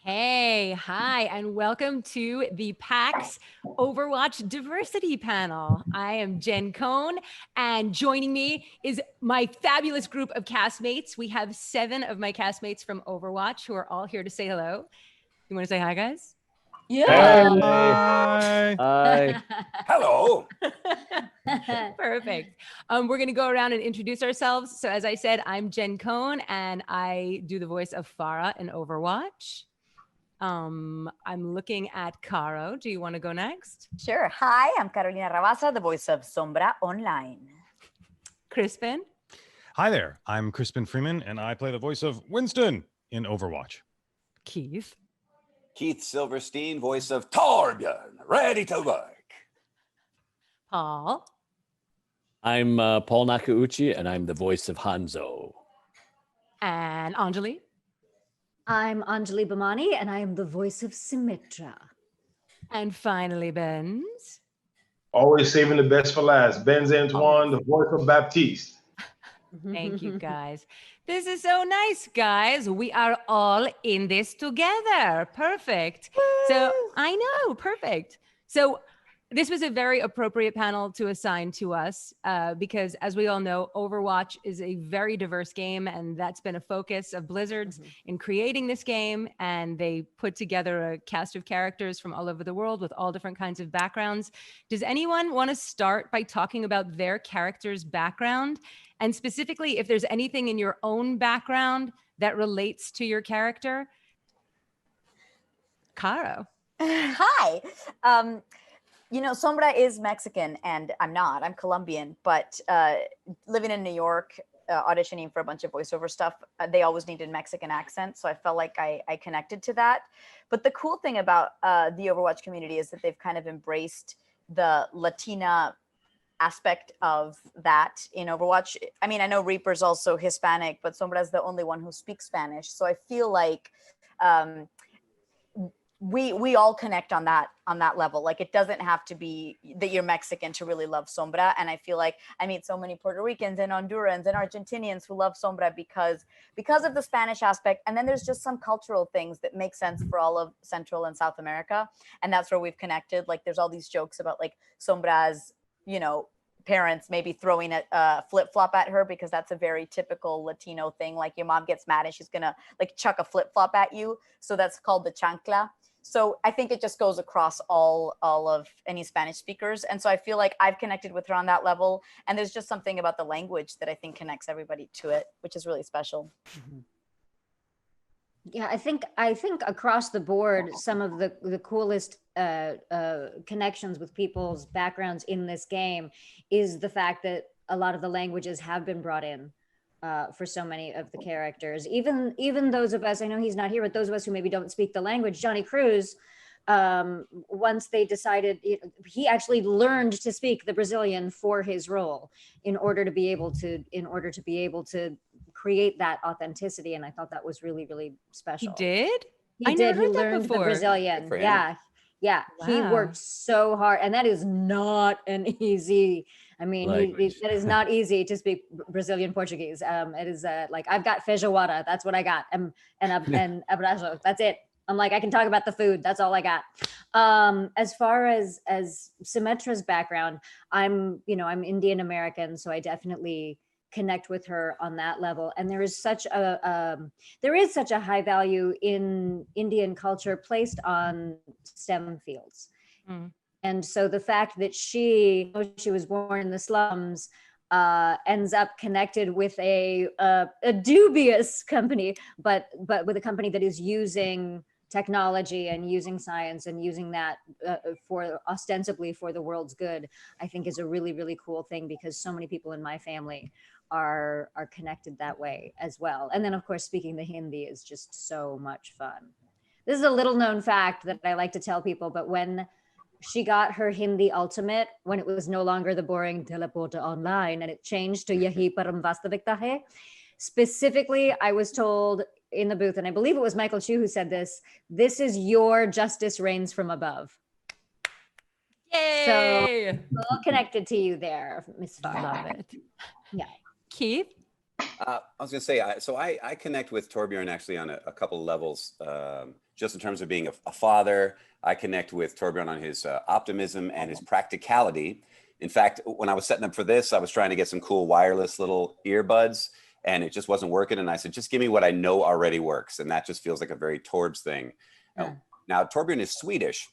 Hey, hi, and welcome to the PAX Overwatch Diversity Panel. I am Jen Cohn, and joining me is my fabulous group of castmates. We have 7 of my castmates from Overwatch who are all here to say hello. You want to say hi, guys? Yeah. Hi. Hi. Hello. Perfect. We're going to go around and introduce ourselves. So as I said, I'm Jen Cohn, and I do the voice of Pharah in Overwatch. I'm looking at Caro. Do you want to go next? Sure. Hi, I'm Carolina Ravassa, the voice of Sombra Online. Crispin? Hi there. I'm Crispin Freeman, and I play the voice of Winston in Overwatch. Keith? Keith Silverstein, voice of Torbjorn, ready to work. Paul? I'm Paul Nakauchi, and I'm the voice of Hanzo. And Anjali? I'm Anjali Bhimani, and I am the voice of Symmetra. And finally, Benz? Always saving the best for last. Benz Antoine, the voice of Baptiste. Thank you, guys. This is so nice, guys. We are all in this together. Perfect. So I know, perfect. So this was a very appropriate panel to assign to us because, as we all know, Overwatch is a very diverse game, and that's been a focus of Blizzard's in creating this game. And they put together a cast of characters from all over the world with all different kinds of backgrounds. Does anyone want to start by talking about their character's background? And specifically, if there's anything in your own background that relates to your character? Caro. Hi. You know, Sombra is Mexican and I'm not. I'm Colombian, but living in New York, auditioning for a bunch of voiceover stuff, they always needed Mexican accents. So I felt like I connected to that. But the cool thing about the Overwatch community is that they've kind of embraced the Latina aspect of that in Overwatch. I mean, I know Reaper's also Hispanic, but Sombra's the only one who speaks Spanish. So I feel like we all connect on that level. Like, it doesn't have to be that you're Mexican to really love Sombra. And I feel like I meet so many Puerto Ricans and Hondurans and Argentinians who love Sombra because of the Spanish aspect. And then there's just some cultural things that make sense for all of Central and South America. And that's where we've connected. Like, there's all these jokes about like Sombra's, you know, parents maybe throwing a flip-flop at her, because that's a very typical Latino thing. Like, your mom gets mad and she's gonna like chuck a flip-flop at you. So that's called the chancla. So I think it just goes across all of any Spanish speakers. And so I feel like I've connected with her on that level. And there's just something about the language that I think connects everybody to it, which is really special. Yeah, I think across the board, some of the coolest connections with people's backgrounds in this game is the fact that a lot of the languages have been brought in for so many of the characters. Even those of us, I know he's not here, but those of us who maybe don't speak the language, Johnny Cruz, once they decided, he actually learned to speak the Brazilian for his role in order to be able to create that authenticity. And I thought that was really, really special. He did? He did. He learned the Brazilian. Yeah. Wow. He worked so hard, and that is not an easy. I mean, that is not easy to speak Brazilian Portuguese. It is like, I've got feijoada. That's what I got, and abraço. That's it. I'm like, I can talk about the food. That's all I got. As far as Symmetra's background, I'm Indian American, so I definitely connect with her on that level. And there is such a high value in Indian culture placed on STEM fields. And so the fact that she was born in the slums, ends up connected with a dubious company, but with a company that is using technology and using science and using that for ostensibly for the world's good, I think is a really, really cool thing, because so many people in my family are connected that way as well. And then of course, speaking the Hindi is just so much fun. This is a little known fact that I like to tell people, but when she got her Hindi ultimate, when it was no longer the boring teleporter online and it changed to Yahi Param Vastavikta Hai, specifically, I was told in the booth, and I believe it was Michael Chu who said this is your justice reigns from above. Yay! So all connected to you there, Miss Pharah. Love it. Yeah. Keith? I was going to say, I connect with Torbjorn actually on a couple of levels, just in terms of being a father. I connect with Torbjorn on his optimism and his practicality. In fact, when I was setting up for this, I was trying to get some cool wireless little earbuds, and it just wasn't working. And I said, just give me what I know already works. And that just feels like a very Torbs thing. Yeah. Now, Torbjorn is Swedish.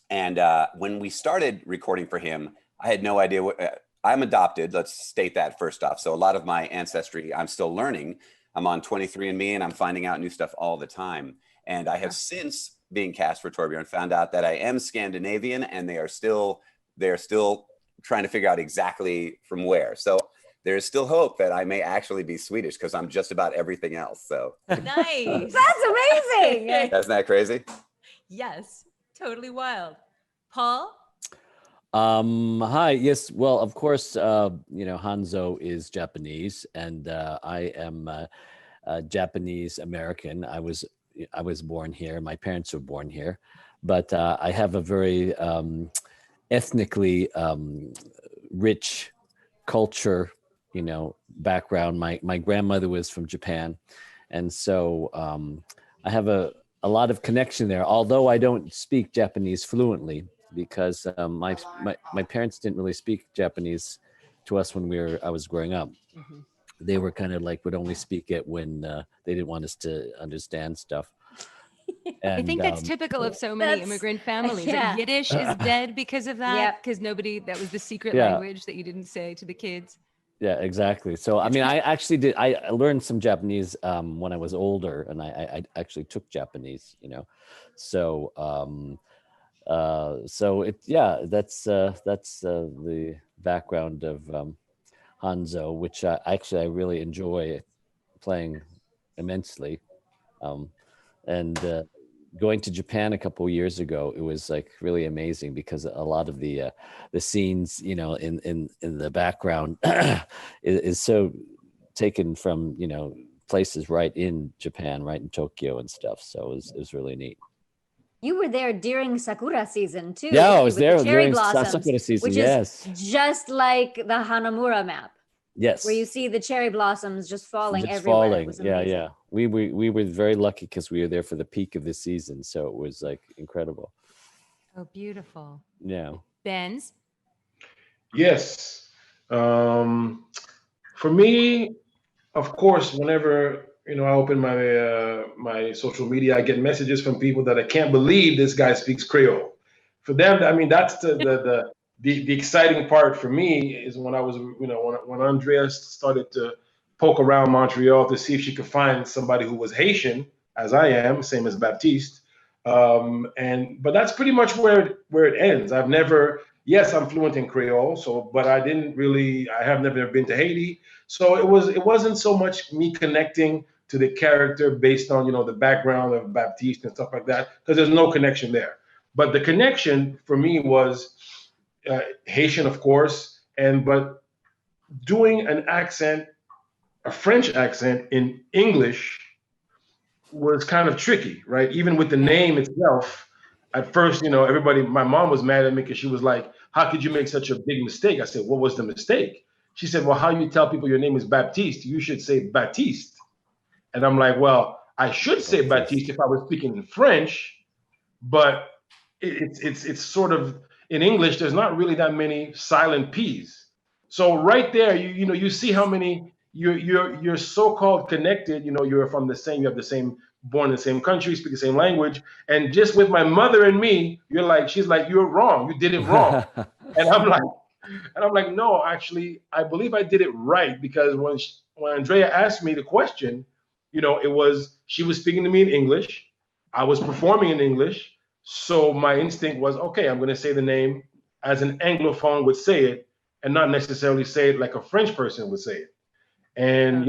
And when we started recording for him, I had no idea what... I'm adopted. Let's state that first off. So a lot of my ancestry, I'm still learning. I'm on 23andMe, and I'm finding out new stuff all the time. And I have since being cast for Torbjorn found out that I am Scandinavian, and they are still trying to figure out exactly from where. So there's still hope that I may actually be Swedish, because I'm just about everything else. So Nice. That's amazing. Isn't that crazy? Yes, totally wild. Paul? Hi. Yes. Well, of course, Hanzo is Japanese, and I am Japanese American. I was born here. My parents were born here, but I have a very ethnically rich culture, background. My grandmother was from Japan, and so I have a lot of connection there. Although I don't speak Japanese fluently, because my parents didn't really speak Japanese to us when I was growing up. Mm-hmm. They were kind of like would only speak it when they didn't want us to understand stuff. And, I think that's typical of so many immigrant families. Yeah. Yiddish is dead because of that, because that was the secret language that you didn't say to the kids. Yeah, exactly. So, I mean, I learned some Japanese when I was older, and I actually took Japanese, so, that's the background of Hanzo, which I really enjoy playing immensely. And going to Japan a couple of years ago, it was like really amazing, because a lot of the scenes, in the background is so taken from, places right in Japan, right in Tokyo and stuff. So it was really neat. You were there during Sakura season too. Yeah, I was there the cherry during blossoms, Sakura season. which Yes, is just like the Hanamura map, yes, where you see the cherry blossoms just falling just everywhere. falling. It was Yeah, amazing. yeah. We were very lucky because we were there for the peak of the season, so it was like incredible. Oh, beautiful. Yeah. Benz? Yes. For me, of course, whenever I open my my social media, I get messages from people that I can't believe this guy speaks Creole. For them, I mean, that's the exciting part for me is when I was, when Andrea started to poke around Montreal to see if she could find somebody who was Haitian, as I am, same as Baptiste. But that's pretty much where it ends. Yes, I'm fluent in Creole, but I have never been to Haiti. So it wasn't so much me connecting to the character based on, the background of Baptiste and stuff like that, because there's no connection there. But the connection for me was Haitian, of course, but doing an accent, a French accent in English was kind of tricky, right? Even with the name itself, at first, my mom was mad at me because she was like, how could you make such a big mistake? I said, what was the mistake? She said, well, how you tell people your name is Baptiste? You should say Baptiste. And I'm like, well, I should say Baptiste if I was speaking in French, but it's sort of, in English, there's not really that many silent P's. So right there, you see how many you're so-called connected, you're from you have the same, born in the same country, speak the same language. And just with my mother and me, she's like, you're wrong. You did it wrong. And I'm like, no, actually, I believe I did it right, because when Andrea asked me the question, she was speaking to me in English. I was performing in English. So my instinct was, okay, I'm going to say the name as an Anglophone would say it, and not necessarily say it like a French person would say it. And,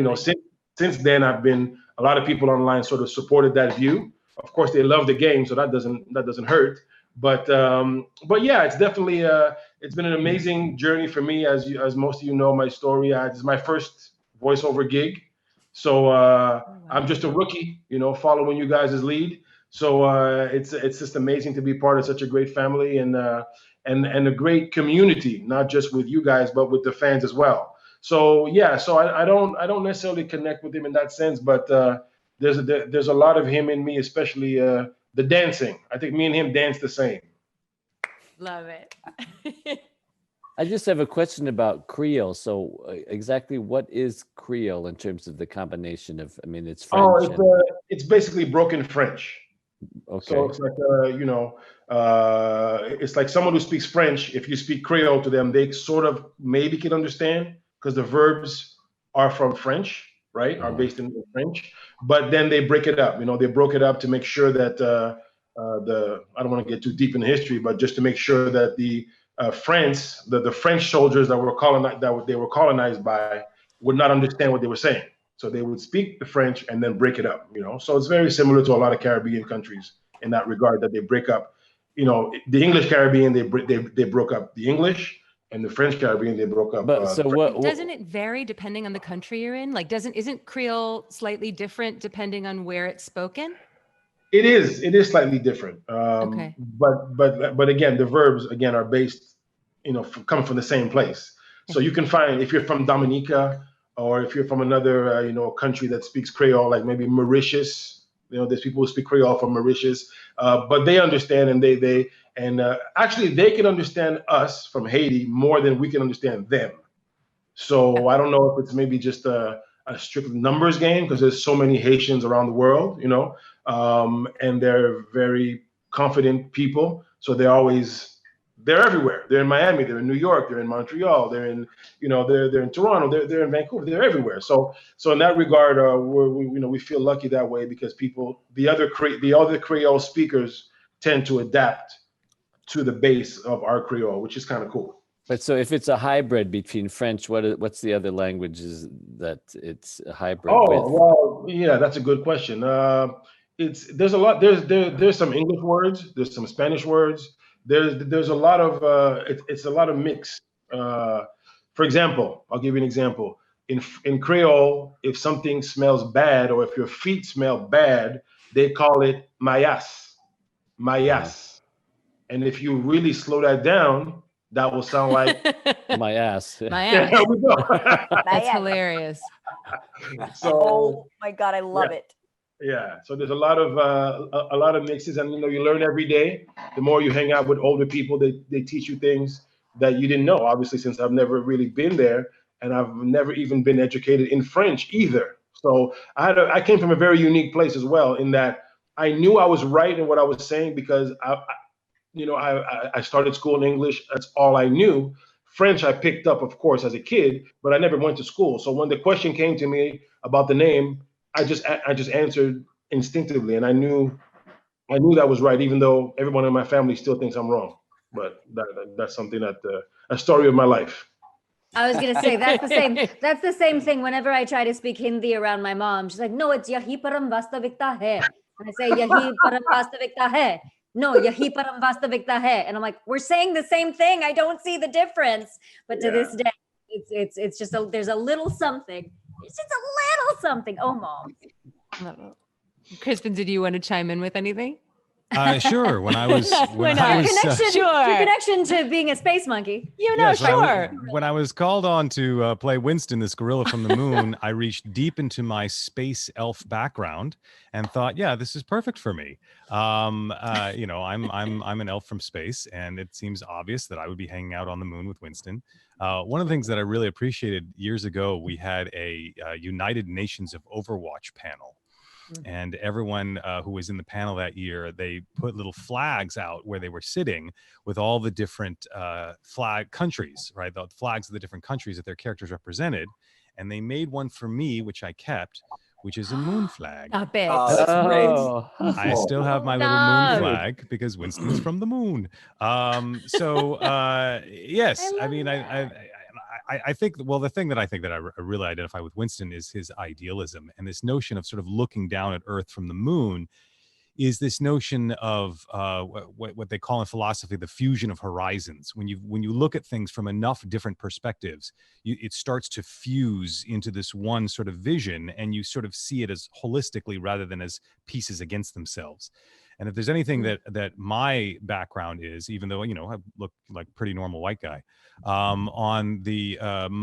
since then, a lot of people online sort of supported that view. Of course, they love the game, so that doesn't hurt. But yeah, it's definitely it's been an amazing journey for me. As most of you know, my story. This is my first voiceover gig, so I'm just a rookie, following you guys' lead. So it's just amazing to be part of such a great family and a great community, not just with you guys, but with the fans as well. So yeah, so I don't necessarily connect with him in that sense, but there's a lot of him in me, especially the dancing. I think me and him dance the same. Love it. I just have a question about Creole. So exactly what is Creole in terms of the combination of, I mean, it's French. It's basically broken French. Okay. So it's like, it's like someone who speaks French. If you speak Creole to them, they sort of maybe can understand because the verbs are from French, right? Are based in French, but then they break it up. They broke it up to make sure that I don't want to get too deep in the history, but just to make sure that the French soldiers that were colonized by would not understand what they were saying. So they would speak the French and then break it up, So it's very similar to a lot of Caribbean countries in that regard, that they break up. The English Caribbean, they broke up the English, and the French Caribbean, they broke up. But so what? Doesn't it vary depending on the country you're in? Like, isn't Creole slightly different depending on where it's spoken? It is slightly different. Okay. But again, the verbs again are based, come from the same place. So you can find, if you're from Dominica, or if you're from another country that speaks Creole, like maybe Mauritius, there's people who speak Creole from Mauritius, but they understand, and actually they can understand us from Haiti more than we can understand them. So I don't know if it's maybe just a strict numbers game, because there's so many Haitians around the world, and they're very confident people. So they're everywhere. They're in Miami, they're in New York, they're in Montreal, they're in, they're in Toronto, they're in Vancouver, they're everywhere. So in that regard, we feel lucky that way, because the other Creole speakers tend to adapt to the base of our Creole, which is kind of cool. But so if it's a hybrid between French, what's the other languages that it's a hybrid with? Well, yeah, that's a good question. There's a lot. There's some English words. There's some Spanish words. There's a lot of it's a lot of mix. For example, I'll give you an example. In Creole, if something smells bad, or if your feet smell bad, they call it mayas. And if you really slow that down, that will sound like my ass. My ass. There we go. That's hilarious. So, oh my God, I love it. Yeah, so there's a lot of mixes, and you learn every day. The more you hang out with older people, they teach you things that you didn't know. Obviously, since I've never really been there, and I've never even been educated in French either. So I came from a very unique place as well, in that I knew I was right in what I was saying, because I started school in English. That's all I knew. French I picked up, of course, as a kid, but I never went to school. So when the question came to me about the name, I just answered instinctively, and I knew that was right, even though everyone in my family still thinks I'm wrong. But that's something a story of my life. I was gonna say that's the same thing. Whenever I try to speak Hindi around my mom, she's like, "No, it's yahi param vastavikta hai," and I say yahi param vastavikta hai. No, yahi param vastavikta hai, and I'm like, we're saying the same thing. I don't see the difference. But to this day, it's just there's a little something. It's just a little something. Oh, Mom. Crispin, did you want to chime in with anything? Sure. Your connection to being a space monkey. Sure. When I was called on to play Winston, this gorilla from the moon, I reached deep into my space elf background and thought, yeah, this is perfect for me. I'm an elf from space, and it seems obvious that I would be hanging out on the moon with Winston. One of the things that I really appreciated years ago, we had a United Nations of Overwatch panel. And everyone who was in the panel that year, they put little flags out where they were sitting with all the different flag countries, right? The flags of the different countries that their characters represented. And they made one for me, which I kept, which is a moon flag. I bet. Oh, that's great. I still have my little moon flag because Winston's from the moon. Yes, I mean, I think, well, the thing that I think that I really identify with Winston is his idealism, and this notion of sort of looking down at Earth from the moon is this notion of what they call in philosophy the fusion of horizons. When you look at things from enough different perspectives, it starts to fuse into this one sort of vision, and you sort of see it as holistically rather than as pieces against themselves. And if there's anything that my background is, even though, you know, I look like pretty normal white guy, on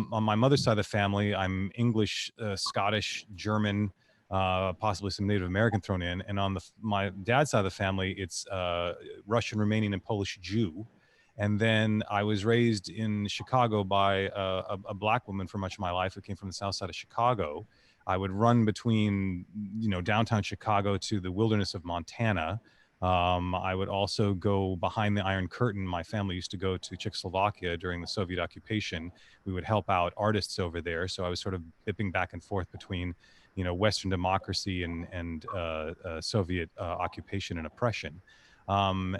my mother's side of the family, I'm English, Scottish, German, possibly some Native American thrown in. And on my dad's side of the family, it's Russian, Romanian, and Polish Jew. And then I was raised in Chicago by a black woman for much of my life who came from the south side of Chicago. I would run between, you know, downtown Chicago to the wilderness of Montana. I would also go behind the Iron Curtain. My family used to go to Czechoslovakia during the Soviet occupation. We would help out artists over there. So I was sort of dipping back and forth between, you know, Western democracy and Soviet occupation and oppression. And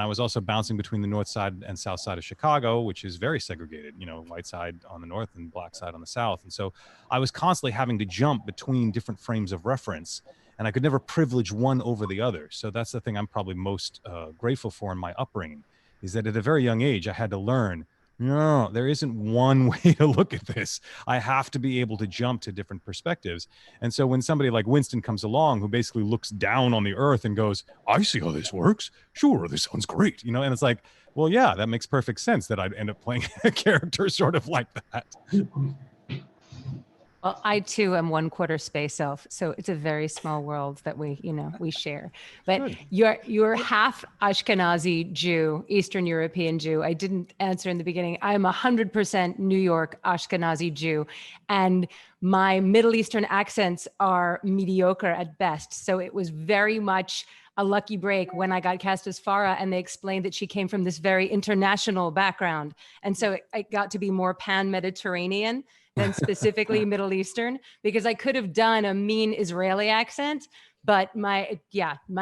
I was also bouncing between the north side and south side of Chicago, which is very segregated, you know, white side on the north and black side on the south. And so I was constantly having to jump between different frames of reference, and I could never privilege one over the other. So that's the thing I'm probably most grateful for in my upbringing, is that at a very young age, I had to learn, no, there isn't one way to look at this. I have to be able to jump to different perspectives. And so when somebody like Winston comes along, who basically looks down on the earth and goes, I see how this works. Sure, this sounds great. You know, and it's like, well, yeah, that makes perfect sense that I'd end up playing a character sort of like that. Well, I too am 1/4 space elf, so it's a very small world that we share. But good. You're half Ashkenazi Jew, Eastern European Jew. I didn't answer in the beginning. I'm 100% New York Ashkenazi Jew, and my Middle Eastern accents are mediocre at best. So it was very much a lucky break when I got cast as Pharah, and they explained that she came from this very international background, and so it got to be more pan-Mediterranean than specifically Middle Eastern, because I could have done a mean Israeli accent, but my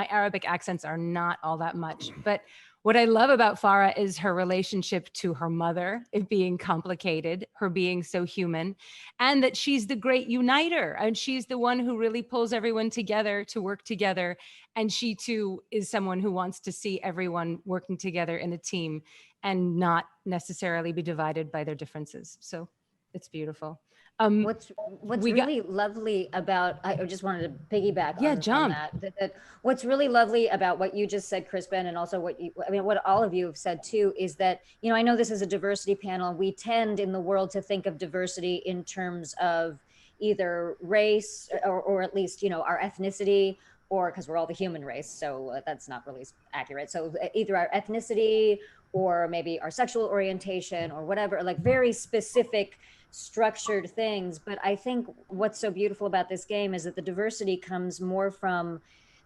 Arabic accents are not all that much. But what I love about Pharah is her relationship to her mother, it being complicated, her being so human, and that she's the great uniter, and she's the one who really pulls everyone together to work together. And she too is someone who wants to see everyone working together in a team and not necessarily be divided by their differences. So it's beautiful. What's really lovely about, I just wanted to piggyback on that. What's really lovely about what you just said, Crispin, and also what all of you have said too, is that, you know, I know this is a diversity panel. We tend in the world to think of diversity in terms of either race or at least, you know, our ethnicity, or because we're all the human race. So that's not really accurate. So either our ethnicity or maybe our sexual orientation or whatever, like very specific structured things. But I think what's so beautiful about this game is that the diversity comes more from,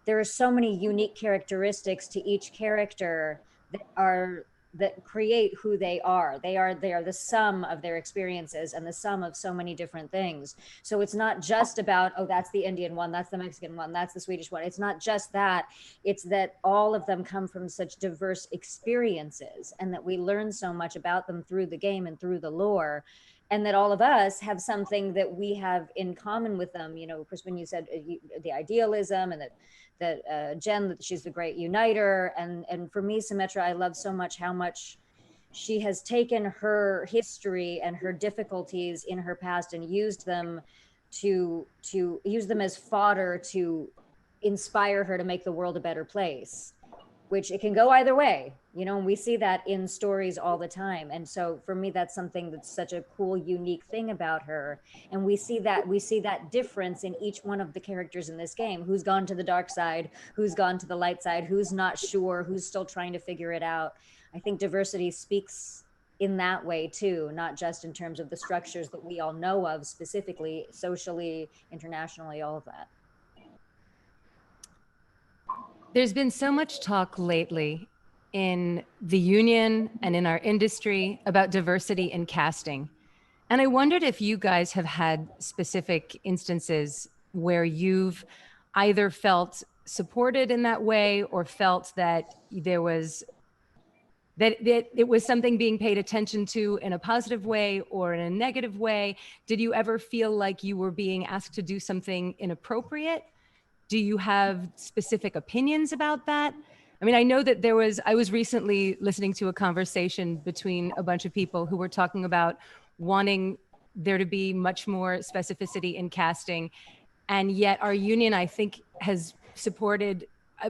there are so many unique characteristics to each character that create who they are. They are the sum of their experiences and the sum of so many different things. So it's not just about, oh, that's the Indian one, that's the Mexican one, that's the Swedish one. It's not just that. It's that all of them come from such diverse experiences, and that we learn so much about them through the game and through the lore. And that all of us have something that we have in common with them. You know, Crispin, you said the idealism, and that Jen, that she's the great uniter. And for me, Symmetra, I love so much how much she has taken her history and her difficulties in her past and used them to use them as fodder to inspire her to make the world a better place, which it can go either way, you know, and we see that in stories all the time. And so for me, that's something that's such a cool, unique thing about her. And we see that difference in each one of the characters in this game, who's gone to the dark side, who's gone to the light side, who's not sure, who's still trying to figure it out. I think diversity speaks in that way too, not just in terms of the structures that we all know of specifically, socially, internationally, all of that. There's been so much talk lately in the union and in our industry about diversity in casting. And I wondered if you guys have had specific instances where you've either felt supported in that way or felt that there was, that it was something being paid attention to in a positive way or in a negative way. Did you ever feel like you were being asked to do something inappropriate? Do you have specific opinions about that? I mean, I know that I was recently listening to a conversation between a bunch of people who were talking about wanting there to be much more specificity in casting. And yet our union, I think, has supported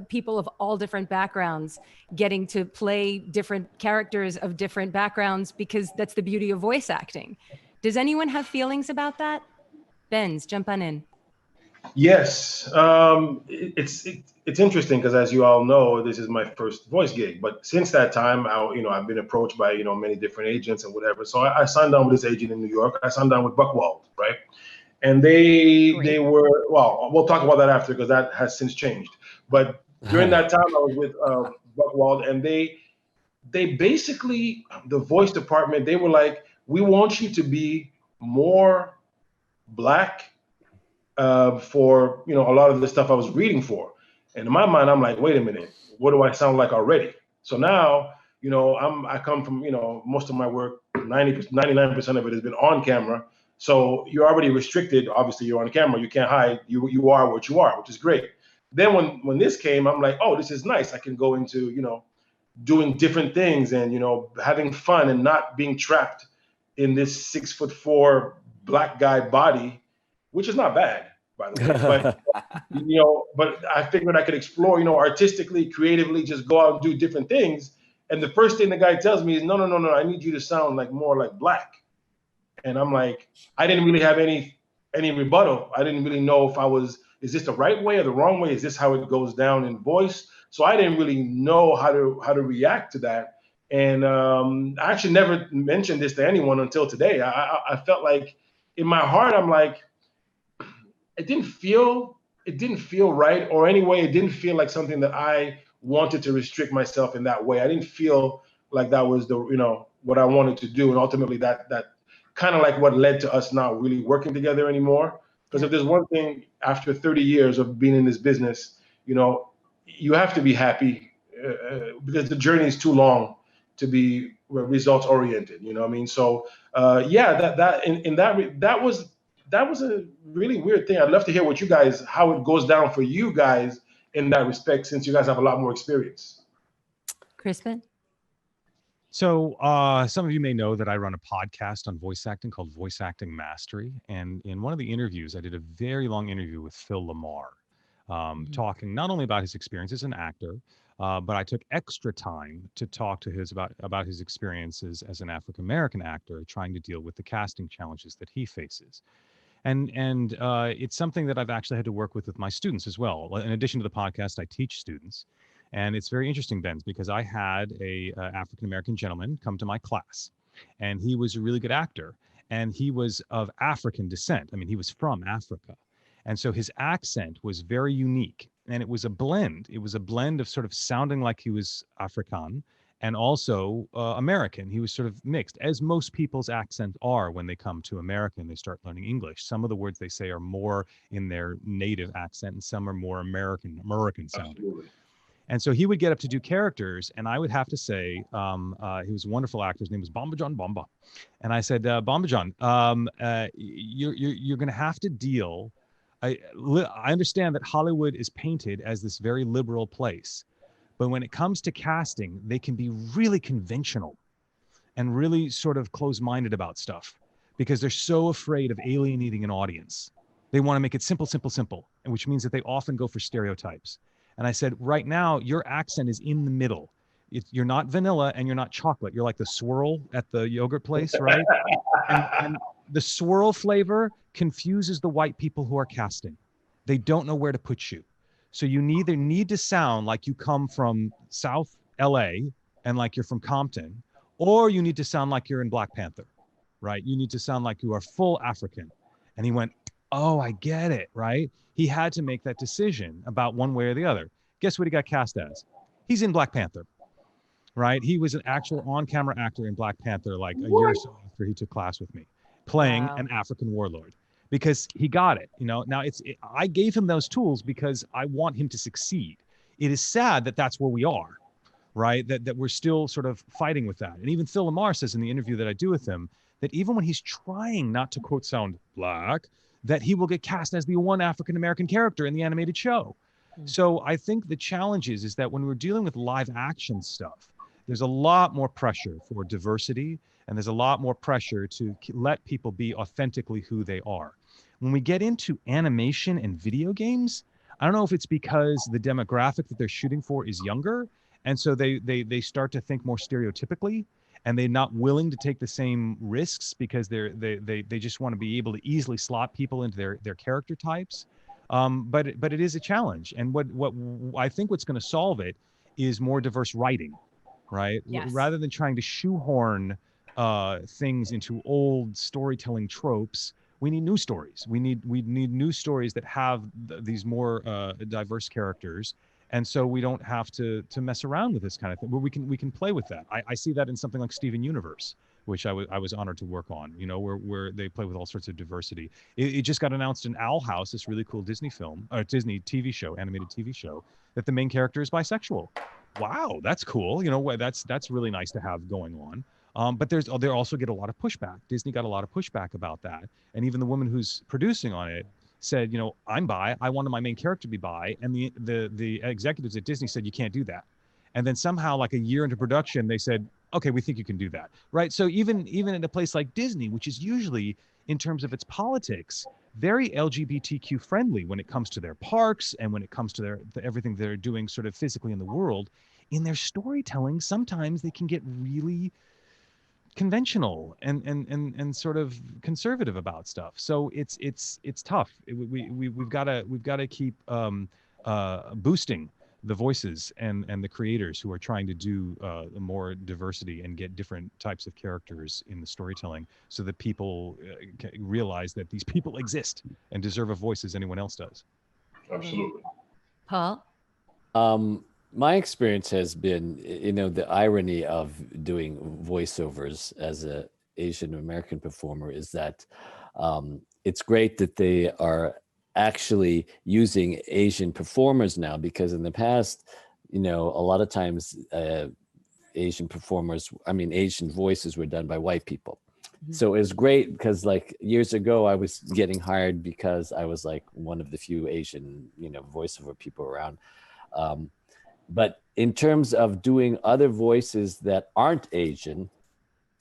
people of all different backgrounds getting to play different characters of different backgrounds, because that's the beauty of voice acting. Does anyone have feelings about that? Benz, jump on in. Yes, it's interesting because, as you all know, this is my first voice gig. But since that time, I've been approached by many different agents and whatever. So I signed on with this agent in New York. I signed on with Buckwald, right? And they were, well, we'll talk about that after because that has since changed. But during that time, I was with Buckwald, and they basically, the voice department, they were like, we want you to be more Black for a lot of the stuff I was reading for. And in my mind, I'm like, wait a minute, what do I sound like already? So now, I come from, most of my work, 99% of it has been on camera. So you're already restricted. Obviously, you're on camera. You can't hide. You are what you are, which is great. Then when this came, I'm like, oh, this is nice. I can go into, doing different things and, having fun and not being trapped in this 6'4" Black guy body, which is not bad, by the way. But but I figured I could explore, artistically, creatively, just go out and do different things. And the first thing the guy tells me is, no, I need you to sound like more like Black. And I'm like, I didn't really have any rebuttal. I didn't really know if is this the right way or the wrong way? Is this how it goes down in voice? So I didn't really know how to react to that. And I actually never mentioned this to anyone until today. I felt like in my heart, I'm like, it didn't feel right, or anyway, it didn't feel like something that I wanted to restrict myself in that way. I didn't feel like that was what I wanted to do. And ultimately that kind of like what led to us not really working together anymore. Because if there's one thing after 30 years of being in this business, you have to be happy because the journey is too long to be results oriented. You know what I mean? So that was a really weird thing. I'd love to hear how it goes down for you guys in that respect, since you guys have a lot more experience. Crispin? So some of you may know that I run a podcast on voice acting called Voice Acting Mastery. And in one of the interviews, I did a very long interview with Phil Lamar, talking not only about his experience as an actor, but I took extra time to talk to about his experiences as an African-American actor trying to deal with the casting challenges that he faces. And it's something that I've actually had to work with my students as well. In addition to the podcast, I teach students. And it's very interesting, Benz, because I had a African-American gentleman come to my class, and he was a really good actor, and he was of African descent. I mean, he was from Africa. And so his accent was very unique, and it was a blend. It was a blend of sort of sounding like he was African and also American. He was sort of mixed, as most people's accents are when they come to America and they start learning English. Some of the words they say are more in their native accent, and some are more American sounding. Absolutely. And so he would get up to do characters, and I would have to say, he was a wonderful actor. His name was Bamba John Bamba. And I said, Bamba John, you're going to have to deal. I understand that Hollywood is painted as this very liberal place, but when it comes to casting, they can be really conventional and really sort of close-minded about stuff because they're so afraid of alienating an audience. They want to make it simple, and which means that they often go for stereotypes. And I said, right now, your accent is in the middle. You're not vanilla and you're not chocolate. You're like the swirl at the yogurt place, right? and the swirl flavor confuses the white people who are casting. They don't know where to put you. So you either need to sound like you come from South LA and like you're from Compton, or you need to sound like you're in Black Panther, right? You need to sound like you are full African. And he went, oh, I get it, right? He had to make that decision about one way or the other. Guess what he got cast as? He's in Black Panther, right? He was an actual on-camera actor in Black Panther like a year or so after he took class with me, playing an African warlord, because he got it. Now I gave him those tools because I want him to succeed. It is sad that that's where we are, right? That we're still sort of fighting with that. And even Phil Lamar says in the interview that I do with him that even when he's trying not to quote sound Black, that he will get cast as the one African-American character in the animated show. So I think the challenge is that when we're dealing with live action stuff, there's a lot more pressure for diversity, and there's a lot more pressure to let people be authentically who they are. When we get into animation and video games, I don't know if it's because the demographic that they're shooting for is younger, and so they start to think more stereotypically, and they're not willing to take the same risks because they just want to be able to easily slot people into their character types. But it is a challenge, and what I think what's going to solve it is more diverse writing, right? Yes. Rather than trying to shoehorn things into old storytelling tropes, we need new stories. We need new stories that have these more diverse characters, and so we don't have to mess around with this kind of thing. But we can play with that. I see that in something like Steven Universe, which I was honored to work on. You know, where they play with all sorts of diversity. It just got announced in Owl House, this really cool Disney film, or Disney TV show, animated TV show, that the main character is bisexual. Wow, that's cool. You know, that's really nice to have going on. But they also get a lot of pushback. Disney got a lot of pushback about that. And even the woman who's producing on it said, you know, I'm bi. I wanted my main character to be bi. And the executives at Disney said, you can't do that. And then somehow, like a year into production, they said, okay, we think you can do that. Right. So even in a place like Disney, which is usually, in terms of its politics, very LGBTQ friendly when it comes to their parks and when it comes to everything they're doing sort of physically in the world, in their storytelling, sometimes they can get really conventional and sort of conservative about stuff. So it's tough. We've got to keep boosting the voices and the creators who are trying to do more diversity and get different types of characters in the storytelling, so that people realize that these people exist and deserve a voice as anyone else does. Absolutely. Paul? My experience has been, you know, the irony of doing voiceovers as a Asian American performer is that it's great that they are actually using Asian performers now, because in the past, you know, a lot of times Asian voices were done by white people. Mm-hmm. So it was great because, like, years ago, I was getting hired because I was like one of the few Asian, you know, voiceover people around. But in terms of doing other voices that aren't Asian,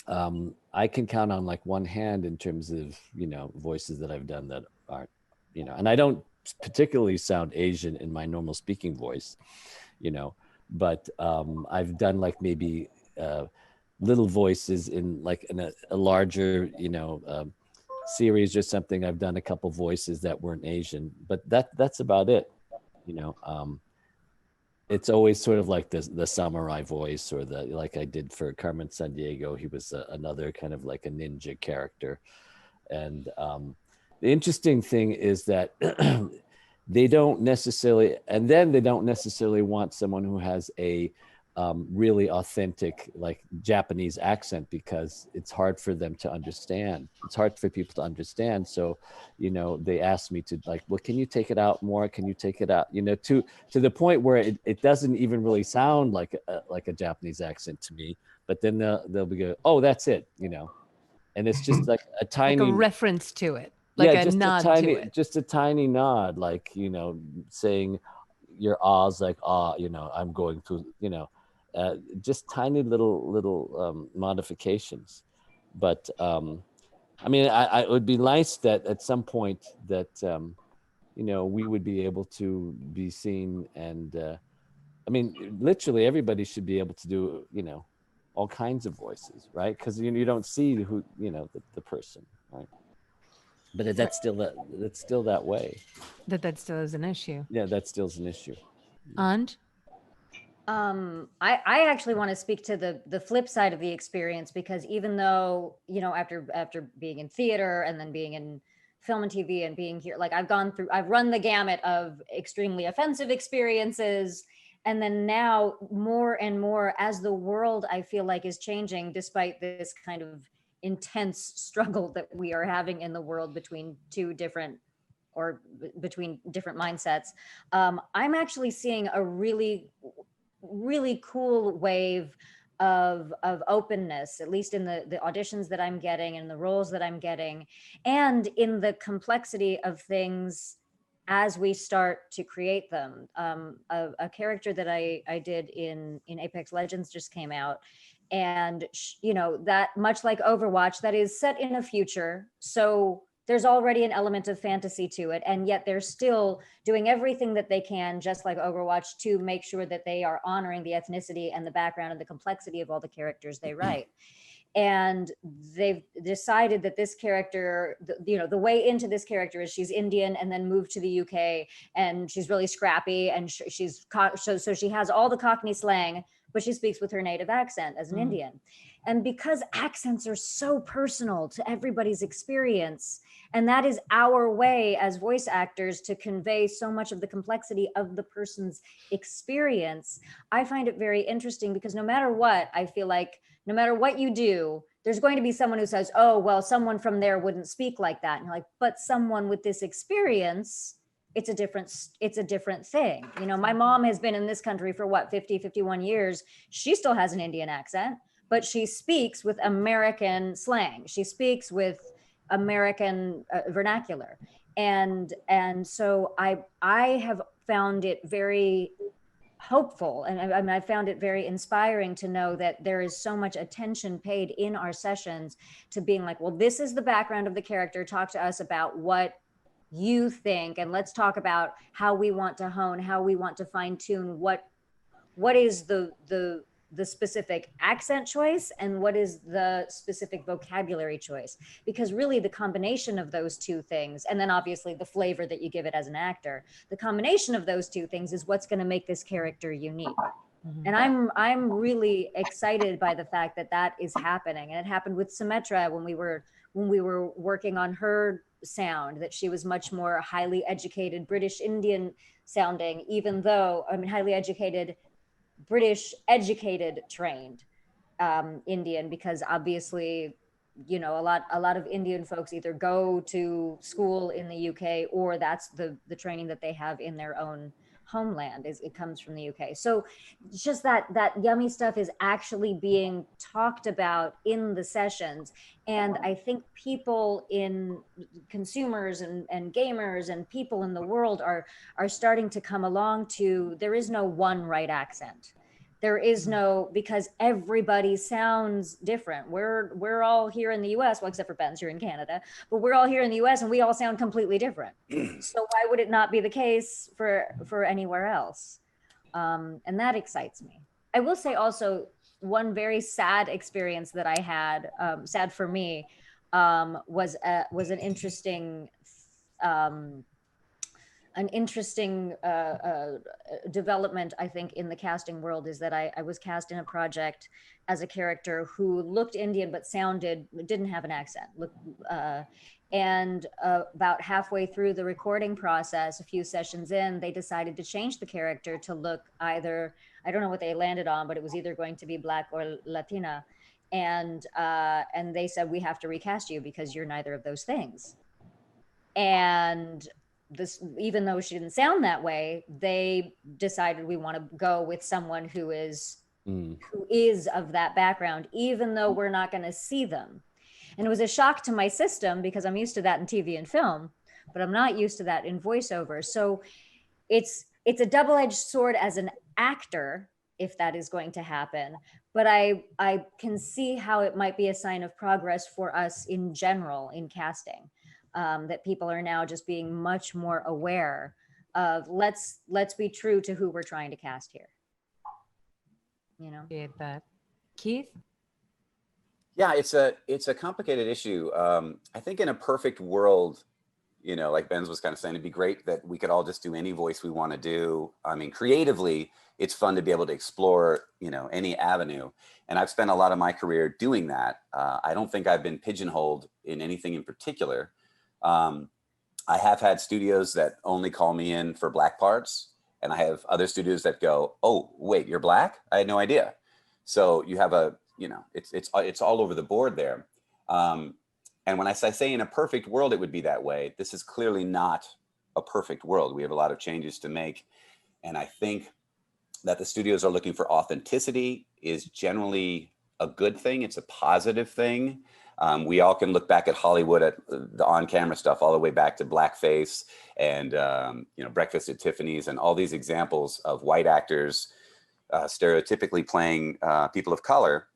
I can count on like one hand in terms of, you know, voices that I've done that aren't, you know, and I don't particularly sound Asian in my normal speaking voice, you know, but I've done like maybe little voices in like in a larger, you know, series or something. I've done a couple voices that weren't Asian, but that's about it, you know. It's always sort of like the samurai voice, or the, like I did for Carmen Sandiego. He was another kind of like a ninja character. And the interesting thing is that they don't necessarily want someone who has a really authentic like Japanese accent, because it's hard for them to understand. It's hard for people to understand. So, you know, they asked me to like, well, can you take it out more? Can you take it out? You know, to the point where it doesn't even really sound like a Japanese accent to me. But then they'll be go, oh, that's it, you know, and it's just like a tiny like a reference to it, like a nod to it, just a tiny nod, like, you know, saying your ahs like you know, I'm going to, you know. Just tiny little modifications, but I mean, it would be nice that at some point that you know, we would be able to be seen, and I mean, literally everybody should be able to do, you know, all kinds of voices, right? Because you don't see who, you know, the person, right? But that's still that way. That still is an issue. Yeah, that still is an issue. And I actually want to speak to the flip side of the experience, because even though, you know, after being in theater and then being in film and TV and being here, like I've run the gamut of extremely offensive experiences. And then now more and more, as the world, I feel like, is changing, despite this kind of intense struggle that we are having in the world between between different mindsets. I'm actually seeing a really cool wave of openness, at least in the auditions that I'm getting and the roles that I'm getting, and in the complexity of things as we start to create them. A character that I did in Apex Legends just came out, and you know, that much like Overwatch, that is set in a future so there's already an element of fantasy to it, and yet they're still doing everything that they can, just like Overwatch, to make sure that they are honoring the ethnicity and the background and the complexity of all the characters they write. And they've decided that this character, the way into this character is she's Indian and then moved to the UK, and she's really scrappy, and so she has all the Cockney slang, but she speaks with her native accent as an Indian. And because accents are so personal to everybody's experience, and that is our way as voice actors to convey so much of the complexity of the person's experience, I find it very interesting, because no matter what, I feel like no matter what you do, there's going to be someone who says, oh, well, someone from there wouldn't speak like that. And you're like, but someone with this experience, it's a different thing. You know, my mom has been in this country for what, 50, 51 years. She still has an Indian accent, but she speaks with American slang. She speaks with American vernacular. And so I have found it very hopeful, and I found it very inspiring to know that there is so much attention paid in our sessions to being like, well, this is the background of the character. Talk to us about what you think, and let's talk about how we want to hone, how we want to fine tune what is the specific accent choice and what is the specific vocabulary choice. Because really the combination of those two things, and then obviously the flavor that you give it as an actor, the combination of those two things is what's going to make this character unique. And I'm really excited by the fact that that is happening. And it happened with Symmetra when we were working on her sound, that she was much more highly educated British Indian sounding, even though, I mean, highly educated British educated trained Indian, because obviously, you know, a lot of Indian folks either go to school in the UK, or that's the training that they have in their own homeland, is it comes from the UK. So just that yummy stuff is actually being talked about in the sessions. And I think people in consumers and gamers and people in the world are starting to come along to, there is no one right accent. There is no, because everybody sounds different. We're all here in the US, well, except for Benz, you're in Canada, but we're all here in the US and we all sound completely different. So why would it not be the case for anywhere else? And that excites me. I will say also, one very sad experience that I had, sad for me, was an interesting development, I think, in the casting world, is that I was cast in a project as a character who looked Indian but didn't have an accent. And about halfway through the recording process, a few sessions in, they decided to change the character to look either, I don't know what they landed on, but it was either going to be Black or Latina. And they said, we have to recast you because you're neither of those things. And this, even though she didn't sound that way, they decided we want to go with someone who is of that background, even though we're not going to see them. And it was a shock to my system, because I'm used to that in TV and film, but I'm not used to that in voiceover. So it's a double-edged sword as an actor, if that is going to happen. But I can see how it might be a sign of progress for us in general in casting. That people are now just being much more aware of, let's be true to who we're trying to cast here. You know? Get that. Keith? Yeah, it's a complicated issue. I think in a perfect world, you know, like Benz was kind of saying, it'd be great that we could all just do any voice we want to do. I mean, creatively, it's fun to be able to explore, you know, any avenue. And I've spent a lot of my career doing that. I don't think I've been pigeonholed in anything in particular. I have had studios that only call me in for Black parts, and I have other studios that go, oh, wait, you're Black? I had no idea. So you have you know, it's all over the board there. And when I say in a perfect world, it would be that way. This is clearly not a perfect world. We have a lot of changes to make. And I think that the studios are looking for authenticity is generally a good thing. It's a positive thing. We all can look back at Hollywood, at the on-camera stuff, all the way back to blackface and you know, Breakfast at Tiffany's, and all these examples of white actors stereotypically playing people of color.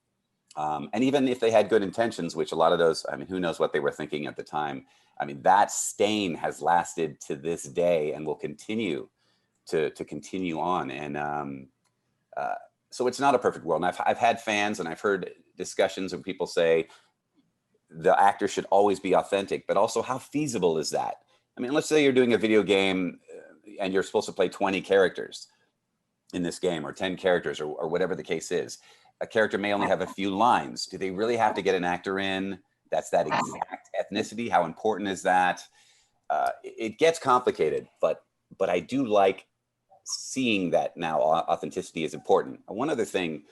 And even if they had good intentions, which a lot of those, I mean, who knows what they were thinking at the time. I mean, that stain has lasted to this day and will continue to continue on. And so it's not a perfect world. And I've had fans and I've heard discussions of people say the actor should always be authentic, but also how feasible is that? I mean, let's say you're doing a video game and you're supposed to play 20 characters in this game, or 10 characters, or whatever the case is. A character may only have a few lines. Do they really have to get an actor in that's that exact ethnicity? How important is that? It gets complicated, but I do like seeing that now authenticity is important. One other thing,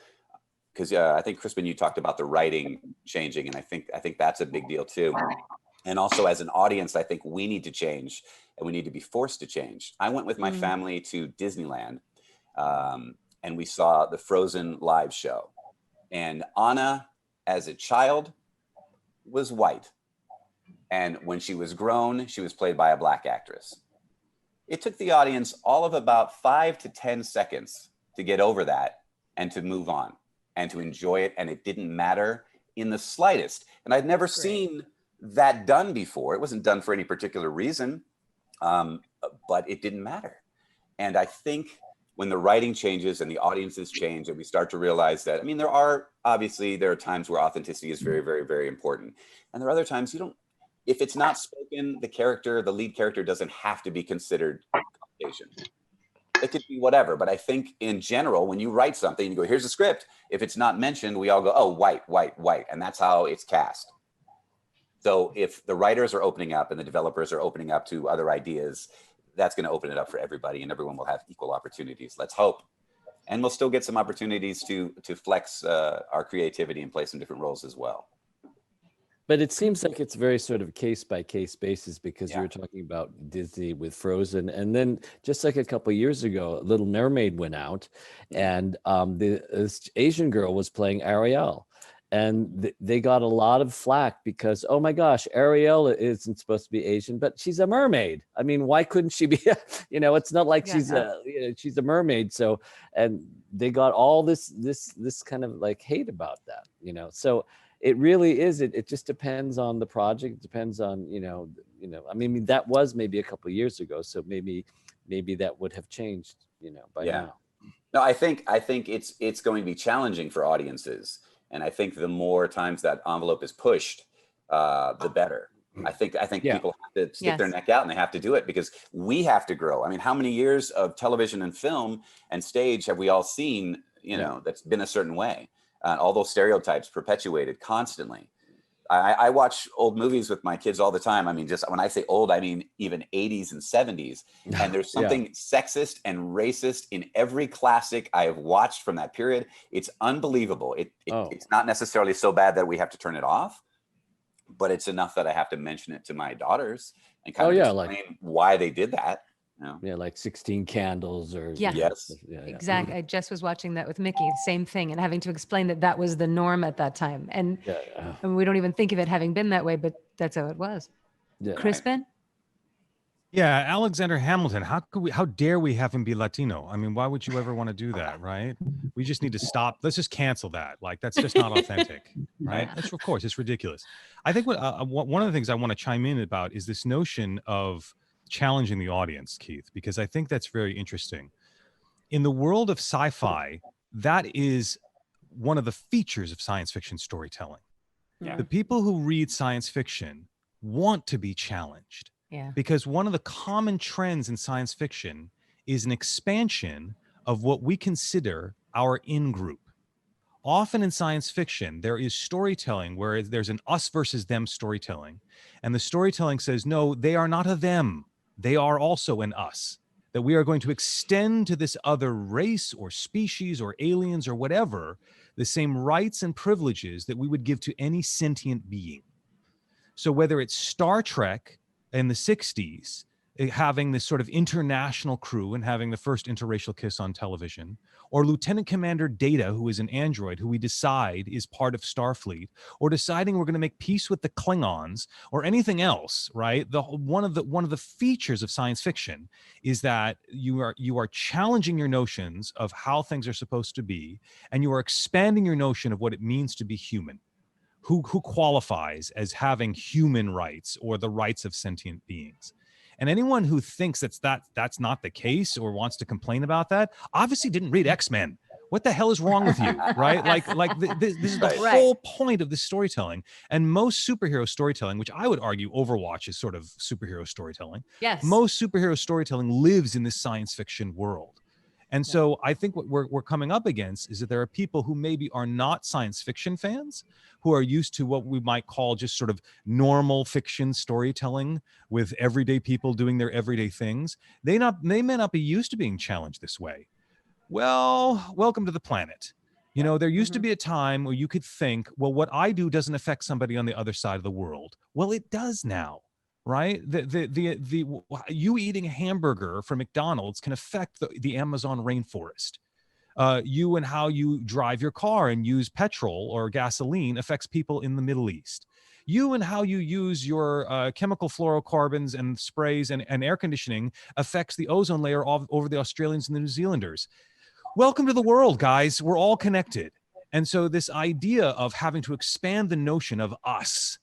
because I think Crispin, you talked about the writing changing, and I think that's a big deal too. And also as an audience, I think we need to change, and we need to be forced to change. I went with my family to Disneyland, and we saw the Frozen live show. And Anna, as a child, was white. And when she was grown, she was played by a Black actress. It took the audience all of about 5 to 10 seconds to get over that and to move on and to enjoy it. And it didn't matter in the slightest. And I'd never seen that done before. It wasn't done for any particular reason, but it didn't matter. And I think when the writing changes and the audiences change and we start to realize that, I mean, there are times where authenticity is very, very, very important. And there are other times if it's not spoken, the lead character doesn't have to be considered Asian. It could be whatever. But I think in general, when you write something, you go, here's the script. If it's not mentioned, we all go, oh, white, white, white. And that's how it's cast. So if the writers are opening up and the developers are opening up to other ideas, that's going to open it up for everybody, and everyone will have equal opportunities. Let's hope. And we'll still get some opportunities to flex our creativity and play some different roles as well. But it seems like it's very sort of case by case basis, because you were talking about Disney with Frozen. And then just like a couple of years ago, Little Mermaid went out, and this Asian girl was playing Ariel. And they got a lot of flack because, oh my gosh, Ariel isn't supposed to be Asian, but she's a mermaid. I mean, why couldn't she be? It's not like she's a mermaid. So, and they got all this kind of like hate about that. So it really is. It just depends on the project. It depends on I mean, that was maybe a couple of years ago. So maybe that would have changed. By now. No, I think it's going to be challenging for audiences. And I think the more times that envelope is pushed, the better. I think people have to stick their neck out, and they have to do it because we have to grow. I mean, how many years of television and film and stage have we all seen, that's been a certain way? All those stereotypes perpetuated constantly. I watch old movies with my kids all the time. I mean, just when I say old, I mean even 80s and 70s. And there's something sexist and racist in every classic I have watched from that period. It's unbelievable. It's not necessarily so bad that we have to turn it off, but it's enough that I have to mention it to my daughters and kind of explain why they did that. Like 16 Candles or exactly. I just was watching that with Mickey, same thing, and having to explain that was the norm at that time, and we don't even think of it having been that way, but that's how it was. Crispin? Alexander Hamilton, how dare we have him be Latino? I mean, why would you ever want to do that, right? We just need to stop. Let's just cancel that. Like, that's just not authentic, right? That's, of course, it's ridiculous. I think one of the things I want to chime in about is this notion of challenging the audience, Keith, because I think that's very interesting. In the world of sci-fi, that is one of the features of science fiction storytelling. The people who read science fiction want to be challenged, because one of the common trends in science fiction is an expansion of what we consider our in-group. Often in science fiction, there is storytelling where there's an us versus them storytelling, and the storytelling says, no, they are not a them. They are also an us, that we are going to extend to this other race or species or aliens or whatever the same rights and privileges that we would give to any sentient being. So whether it's Star Trek in the 60s, having this sort of international crew and having the first interracial kiss on television, or Lieutenant Commander Data, who is an android who we decide is part of Starfleet, or deciding we're going to make peace with the Klingons, or anything else, right? One of the features of science fiction is that you are challenging your notions of how things are supposed to be, and you are expanding your notion of what it means to be human. who qualifies as having human rights or the rights of sentient beings. And anyone who thinks that's not the case or wants to complain about that obviously didn't read X-Men. What the hell is wrong with you, right? This is the whole point of this storytelling. And most superhero storytelling, which I would argue Overwatch is sort of superhero storytelling. Yes. Most superhero storytelling lives in this science fiction world. And so I think what we're coming up against is that there are people who maybe are not science fiction fans, who are used to what we might call just sort of normal fiction storytelling with everyday people doing their everyday things. They may not be used to being challenged this way. Well, welcome to the planet. You know, there used to be a time where you could think, well, what I do doesn't affect somebody on the other side of the world. Well, it does now, right? You eating a hamburger from McDonald's can affect the Amazon rainforest. You and how you drive your car and use petrol or gasoline affects people in the Middle East. You and how you use your chemical fluorocarbons and sprays and air conditioning affects the ozone layer over the Australians and the New Zealanders. Welcome to the world, guys. We're all connected. And so this idea of having to expand the notion of us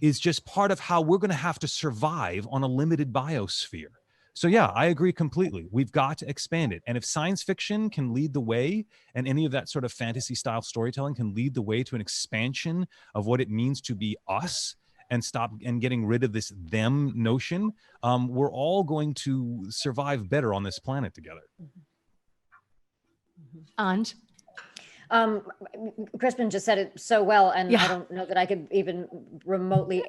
is just part of how we're going to have to survive on a limited biosphere. So yeah, I agree completely. We've got to expand it. And if science fiction can lead the way, and any of that sort of fantasy style storytelling can lead the way to an expansion of what it means to be us and stop and getting rid of this them notion, we're all going to survive better on this planet together. Anj? Crispin just said it so well, and I don't know that I could even remotely.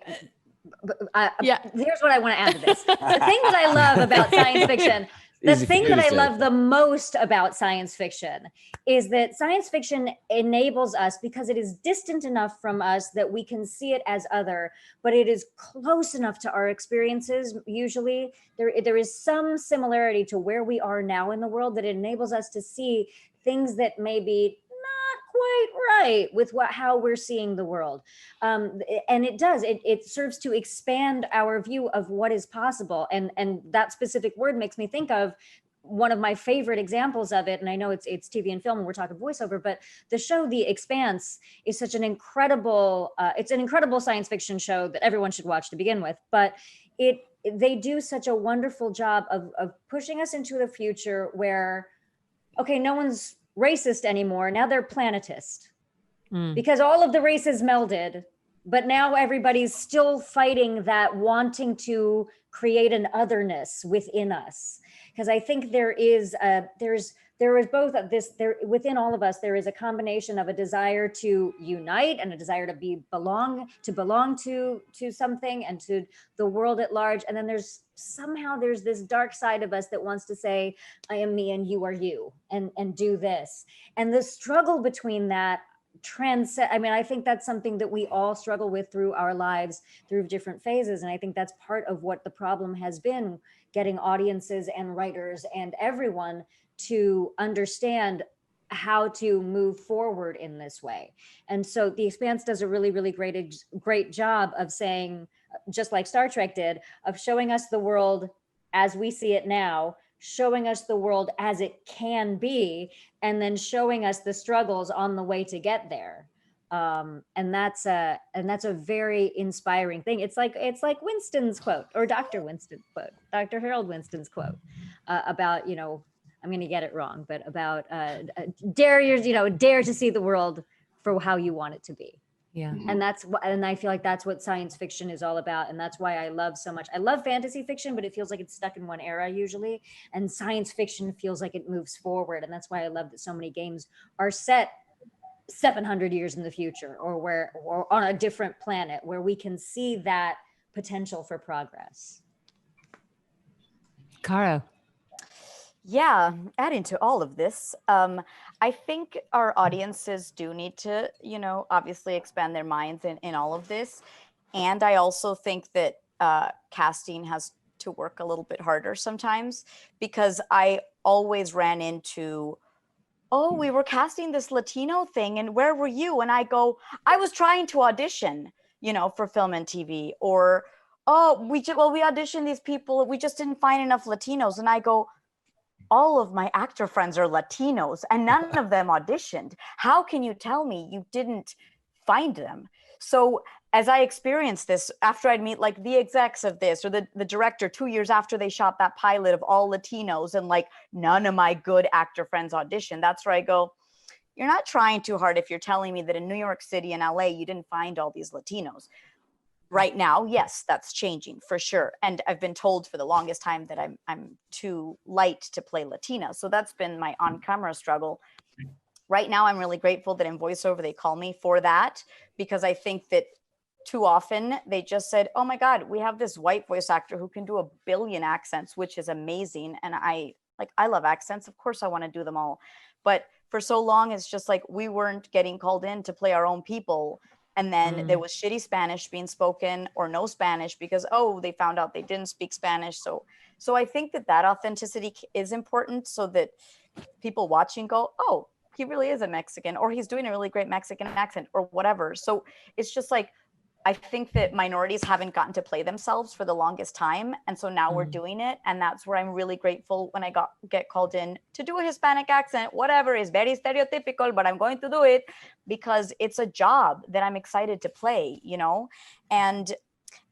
Here's what I want to add to this. The thing that I love about science fiction, the thing that I love the most about science fiction is that science fiction enables us, because it is distant enough from us that we can see it as other, but it is close enough to our experiences. Usually there is some similarity to where we are now in the world that enables us to see things that may be not quite right with how we're seeing the world. And it serves to expand our view of what is possible. And that specific word makes me think of one of my favorite examples of it. And I know it's TV and film and we're talking voiceover, but the show The Expanse is such an incredible, it's an incredible science fiction show that everyone should watch to begin with. But they do such a wonderful job of pushing us into the future where, okay, no one's racist anymore. Now they're planetist because all of the races melded, but now everybody's still fighting that wanting to create an otherness within us. Because I think there is both of this there within all of us. There is a combination of a desire to unite and a desire to belong to something and to the world at large. And then there's this dark side of us that wants to say, I am me and you are you, and do this. And the struggle between that I think that's something that we all struggle with through our lives, through different phases. And I think that's part of what the problem has been, getting audiences and writers and everyone to understand how to move forward in this way. And so The Expanse does a really, really great job of saying, just like Star Trek did, of showing us the world as we see it now, showing us the world as it can be, and then showing us the struggles on the way to get there. And that's a very inspiring thing. It's like Winston's quote, or Dr. Winston's quote, Dr. Harold Winston's quote about, I'm going to get it wrong, but about dare to see the world for how you want it to be. Yeah. And I feel like that's what science fiction is all about. And that's why I love so much. I love fantasy fiction, but it feels like it's stuck in one era usually. And science fiction feels like it moves forward. And that's why I love that so many games are set 700 years in the future, or on a different planet where we can see that potential for progress. Caro. Yeah, adding to all of this, I think our audiences do need to, obviously expand their minds in all of this. And I also think that casting has to work a little bit harder sometimes, because I always ran into, oh, we were casting this Latino thing and where were you? And I go, I was trying to audition, for film and TV, or, oh, we auditioned these people, we just didn't find enough Latinos. And I go, all of my actor friends are Latinos and none of them auditioned. How can you tell me you didn't find them. So as I experienced this, after I'd meet like the execs of this or the director 2 years after they shot that pilot of all Latinos, and like none of my good actor friends audition, that's where I go, you're not trying too hard if you're telling me that in New York City and LA, you didn't find all these Latinos. Right now, yes, that's changing for sure. And I've been told for the longest time that I'm too light to play Latina. So that's been my on-camera struggle. Right now, I'm really grateful that in voiceover, they call me for that, because I think that too often they just said, oh my God, we have this white voice actor who can do 1 billion accents, which is amazing. And I love accents. Of course, I want to do them all. But for so long, it's just like we weren't getting called in to play our own people. And then there was shitty Spanish being spoken or no Spanish because, oh, they found out they didn't speak Spanish. So I think that authenticity is important, so that people watching go, oh, he really is a Mexican, or he's doing a really great Mexican accent or whatever. So it's just like, I think that minorities haven't gotten to play themselves for the longest time. And so now we're doing it. And that's where I'm really grateful when I get called in to do a Hispanic accent, whatever is very stereotypical, but I'm going to do it because it's a job that I'm excited to play, you know? And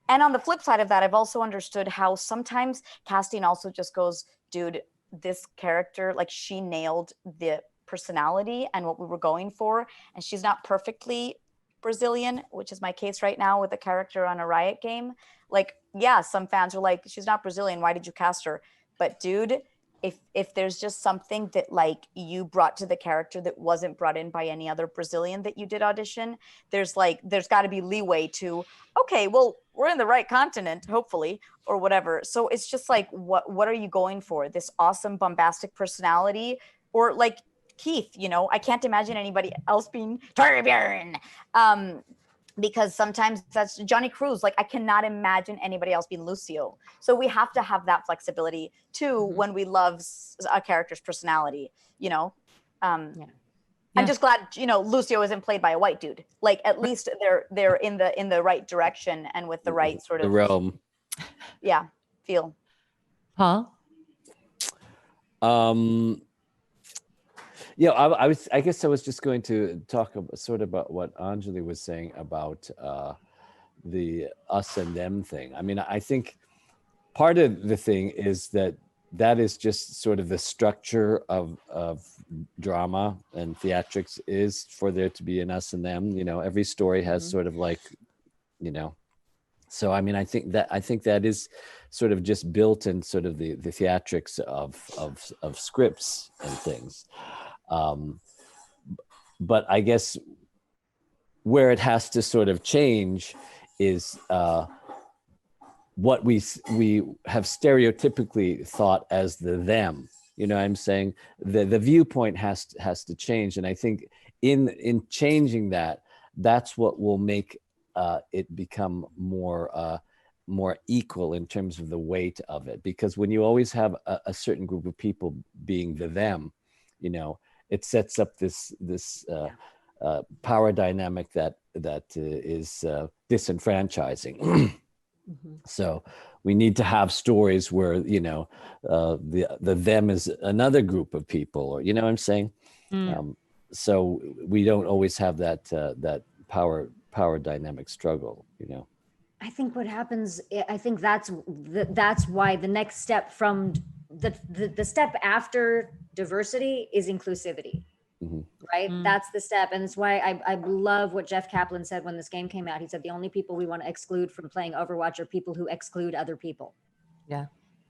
on the flip side of that, I've also understood how sometimes casting also just goes, dude, this character, like she nailed the personality and what we were going for. And she's not perfectly Brazilian, which is my case right now with a character on a Riot game. Like, yeah, some fans are like, she's not Brazilian, why did you cast her? But dude, if there's just something that like you brought to the character that wasn't brought in by any other Brazilian that you did audition, there's got to be leeway to, okay, well, we're in the right continent, hopefully, or whatever. So it's just like, what are you going for? This awesome bombastic personality, or like Keith, you know, I can't imagine anybody else being Torbjorn, because sometimes that's Johnny Cruz. Like, I cannot imagine anybody else being Lucio. So we have to have that flexibility too when we love a character's personality, you know. I'm just glad, you know, Lucio isn't played by a white dude. Like, at least they're in the right direction and with the right sort of the realm. Yeah, feel. Paul? Yeah, I guess I was just going to talk sort of about what Anjali was saying about the us and them thing. I mean, I think part of the thing is that is just sort of the structure of drama and theatrics, is for there to be an us and them. You know, every story has sort of like, you know. So I mean, I think that is sort of just built in sort of the theatrics of scripts and things. But I guess where it has to sort of change is what we have stereotypically thought as the them. You know what I'm saying? The viewpoint has to change, and I think in changing that, that's what will make it become more equal in terms of the weight of it. Because when you always have a certain group of people being the them, you know, it sets up this power dynamic that is disenfranchising. So we need to have stories where, you know, the them is another group of people, or, you know what I'm saying? So we don't always have that power dynamic struggle, you know. I think what happens, I think that's why the next step from the step after diversity is inclusivity, right? That's the step. And it's why I love what Jeff Kaplan said when this game came out. He said, the only people we want to exclude from playing Overwatch are people who exclude other people. Yeah.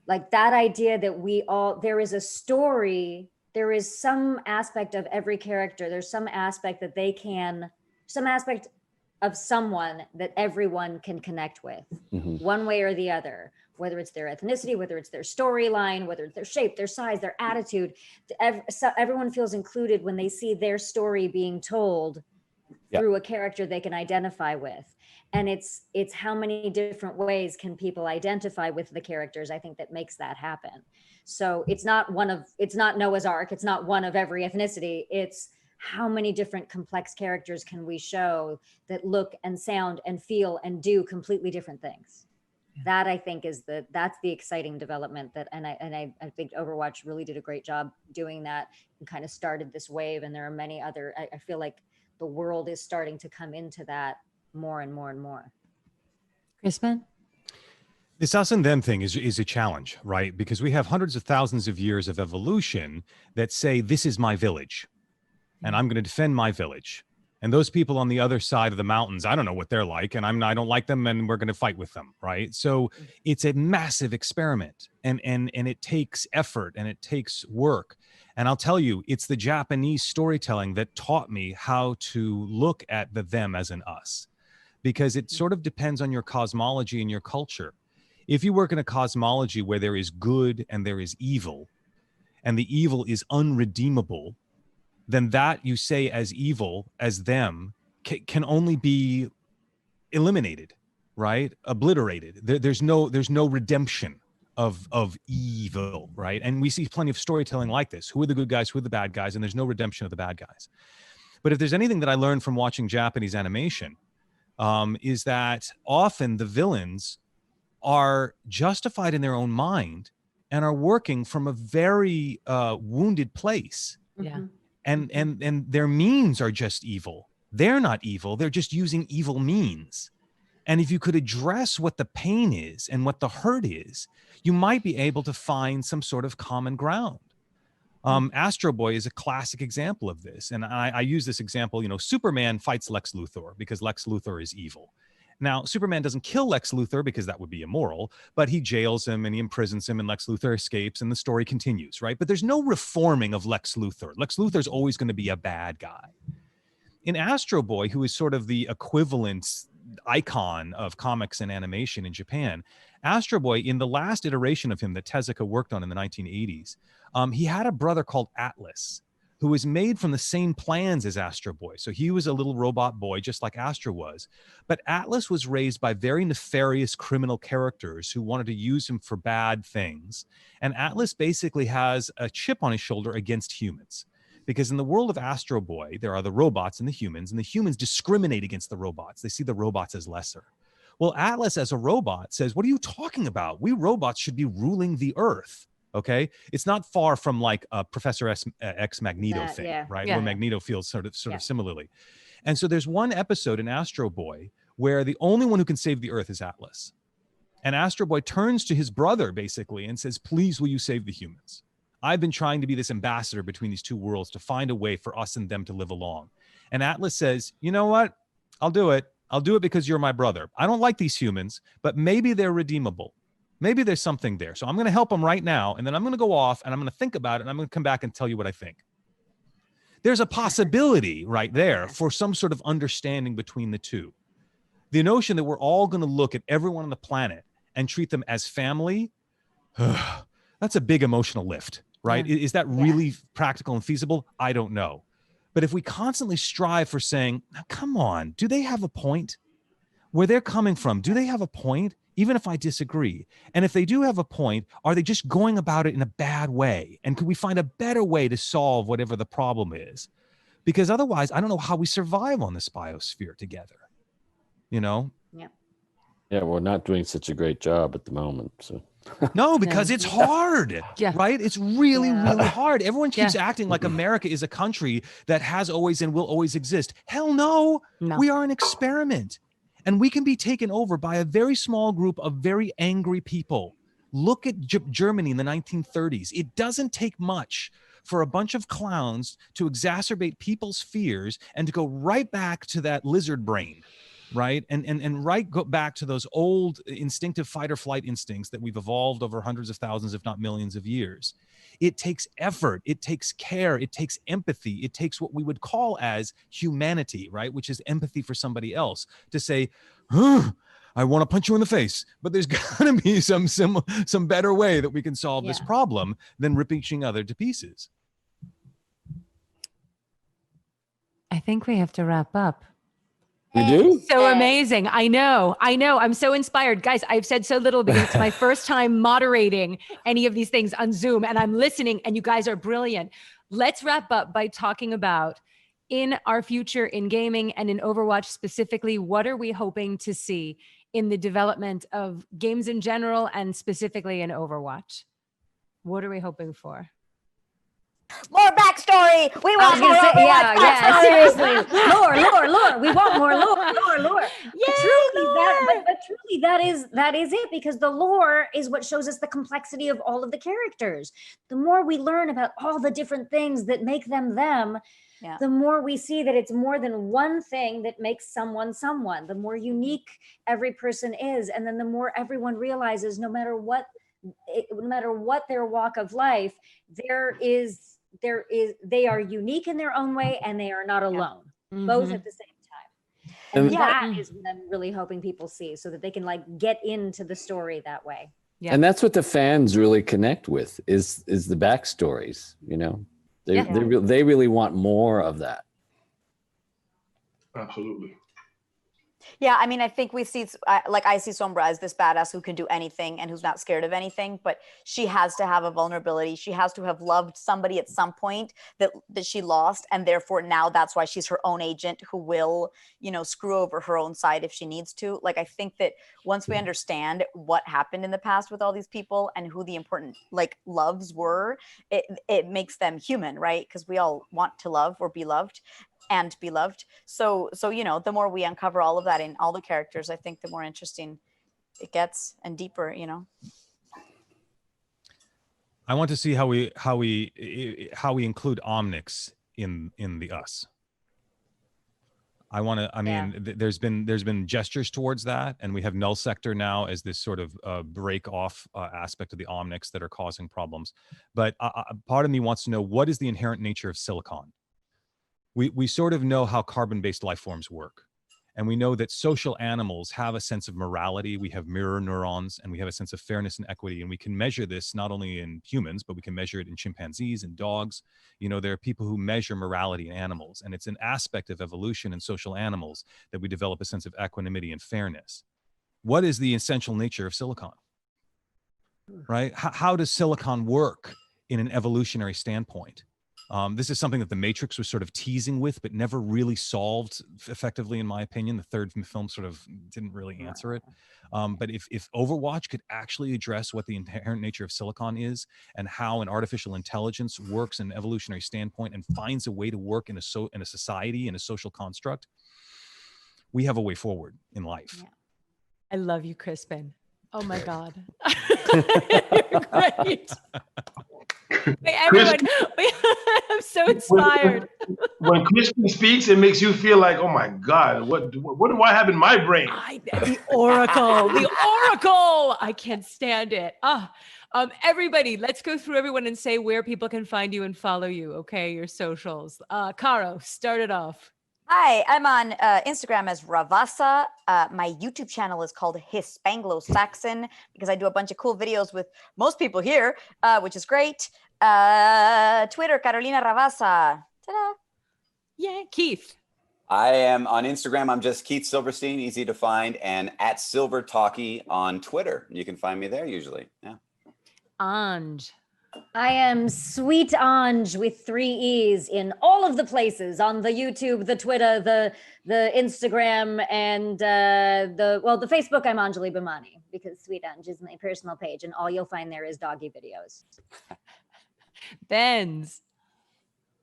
Like that idea that there is a story, there is some aspect of every character, there's some aspect some aspect of someone that everyone can connect with, one way or the other, whether it's their ethnicity, whether it's their storyline, whether it's their shape, their size, their attitude. Everyone feels included when they see their story being told through a character they can identify with. And it's how many different ways can people identify with the characters, I think, that makes that happen. So it's not Noah's Ark, it's not one of every ethnicity, it's how many different complex characters can we show that look and sound and feel and do completely different things. That I think that's the exciting development and I think Overwatch really did a great job doing that and kind of started this wave. And there are many other, I feel like the world is starting to come into that more and more and more. Crispin? This us and them thing is a challenge, right? Because we have hundreds of thousands of years of evolution that say, this is my village, and I'm going to defend my village. And those people on the other side of the mountains, I don't know what they're like, and I don't like them, and we're going to fight with them, right? So it's a massive experiment, and it takes effort and it takes work. And I'll tell you, it's the Japanese storytelling that taught me how to look at the them as an us, because it sort of depends on your cosmology and your culture. If you work in a cosmology where there is good and there is evil, and the evil is unredeemable, then that you say as evil, as them, can only be eliminated, right? Obliterated. There's no redemption of evil, right? And we see plenty of storytelling like this. Who are the good guys? Who are the bad guys? And there's no redemption of the bad guys. But if there's anything that I learned from watching Japanese animation, is that often the villains are justified in their own mind and are working from a very wounded place. Yeah. And their means are just evil. They're not evil. They're just using evil means. And if you could address what the pain is and what the hurt is, you might be able to find some sort of common ground. Astro Boy is a classic example of this. And I use this example, Superman fights Lex Luthor because Lex Luthor is evil. Now, Superman doesn't kill Lex Luthor because that would be immoral, but he jails him and he imprisons him, and Lex Luthor escapes, and the story continues, right? But there's no reforming of Lex Luthor. Lex Luthor's always going to be a bad guy. In Astro Boy, who is sort of the equivalent icon of comics and animation in Japan, Astro Boy, in the last iteration of him that Tezuka worked on in the 1980s, he had a brother called Atlas, who was made from the same plans as Astro Boy. So he was a little robot boy, just like Astro was. But Atlas was raised by very nefarious criminal characters who wanted to use him for bad things. And Atlas basically has a chip on his shoulder against humans. Because in the world of Astro Boy, there are the robots and the humans discriminate against the robots. They see the robots as lesser. Well, Atlas as a robot says, what are you talking about? We robots should be ruling the earth. Okay, it's not far from like a Professor X Magneto thing, right? Yeah. Where Magneto feels sort of similarly. And so there's one episode in Astro Boy where the only one who can save the earth is Atlas. And Astro Boy turns to his brother basically and says, please, will you save the humans? I've been trying to be this ambassador between these two worlds to find a way for us and them to live along. And Atlas says, you know what? I'll do it. I'll do it because you're my brother. I don't like these humans, but maybe they're redeemable. Maybe there's something there. So I'm going to help them right now. And then I'm going to go off and I'm going to think about it. And I'm going to come back and tell you what I think. There's a possibility right there for some sort of understanding between the two. The notion that we're all going to look at everyone on the planet and treat them as family, that's a big emotional lift, right? Yeah. Is that really practical and feasible? I don't know. But if we constantly strive for saying, now, come on, do they have a point? Where they're coming from, do they have a point? Even if I disagree. And if they do have a point, are they just going about it in a bad way? And could we find a better way to solve whatever the problem is? Because otherwise, I don't know how we survive on this biosphere together. Yeah. Yeah, we're not doing such a great job at the moment. So no, because it's hard, right? It's really, really hard. Everyone keeps acting like America is a country that has always and will always exist. Hell no. We are an experiment. And we can be taken over by a very small group of very angry people. Look at Germany in the 1930s. It doesn't take much for a bunch of clowns to exacerbate people's fears and to go right back to that lizard brain, right? And go back to those old instinctive fight or flight instincts that we've evolved over hundreds of thousands, if not millions of years. It takes effort, it takes care, it takes empathy, it takes what we would call as humanity, right? Which is empathy for somebody else, to say, I want to punch you in the face, but there's gotta be some better way that we can solve this problem than ripping each other to pieces. I think we have to wrap up. We do? So amazing. I know. I'm so inspired. Guys, I've said so little because it's my first time moderating any of these things on Zoom, and I'm listening, and you guys are brilliant. Let's wrap up by talking about, in our future in gaming and in Overwatch specifically, what are we hoping to see in the development of games in general and specifically in Overwatch? What are we hoping for? More backstory. We want more Overwatch backstory. Seriously. Lore. We want more lore. But truly, that is it, because the lore is what shows us the complexity of all of the characters. The more we learn about all the different things that make them, the more we see that it's more than one thing that makes someone. The more unique every person is, and then the more everyone realizes, no matter what their walk of life, they are unique in their own way, and they are not alone, both at the same time. And that is what I'm really hoping people see, so that they can like get into the story that way. Yeah. And that's what the fans really connect with is the backstories, you know. They really want more of that. Absolutely. Yeah, I mean, I think we see, like, I see Sombra as this badass who can do anything and who's not scared of anything, but she has to have a vulnerability. She has to have loved somebody at some point that she lost, and therefore now that's why she's her own agent who will, you know, screw over her own side if she needs to. Like, I think that once we understand what happened in the past with all these people and who the important, like, loves were, it makes them human, right? Because we all want to love or be loved. And be loved. So you know, the more we uncover all of that in all the characters, I think the more interesting it gets and deeper, you know. I want to see how we include Omnix in the us. There's been gestures towards that, and we have null sector now as this sort of break off aspect of the Omnix that are causing problems. But part of me wants to know, what is the inherent nature of silicon? We sort of know how carbon-based life forms work. And we know that social animals have a sense of morality. We have mirror neurons, and we have a sense of fairness and equity. And we can measure this not only in humans, but we can measure it in chimpanzees and dogs. You know, there are people who measure morality in animals. And it's an aspect of evolution in social animals that we develop a sense of equanimity and fairness. What is the essential nature of silicon? Right? How does silicon work in an evolutionary standpoint? This is something that the Matrix was sort of teasing with, but never really solved effectively, in my opinion. The third film sort of didn't really answer it. But if Overwatch could actually address what the inherent nature of silicon is and how an artificial intelligence works in an evolutionary standpoint and finds a way to work in a society, in a social construct, we have a way forward in life. Yeah. I love you, Crispin. Oh my God. Great. Wait, everyone, I'm so inspired. When Crispin speaks, it makes you feel like, oh my God, what do I have in my brain? The Oracle, the Oracle. I can't stand it. Everybody, let's go through everyone and say where people can find you and follow you. Okay, your socials. Caro, start it off. Hi, I'm on Instagram as Ravassa. My YouTube channel is called Hispanglo-Saxon because I do a bunch of cool videos with most people here, which is great. Twitter, Carolina Ravassa. Ta-da. Yeah, Keith. I am on Instagram. I'm just Keith Silverstein, easy to find, and at Silver Talkie on Twitter. You can find me there usually. Yeah. Anj. I am Sweet Anj with 3 E's in all of the places, on the YouTube, the Twitter, the Instagram, and the Facebook. I'm Anjali Bhimani because Sweet Anj is my personal page, and all you'll find there is doggy videos. Benz.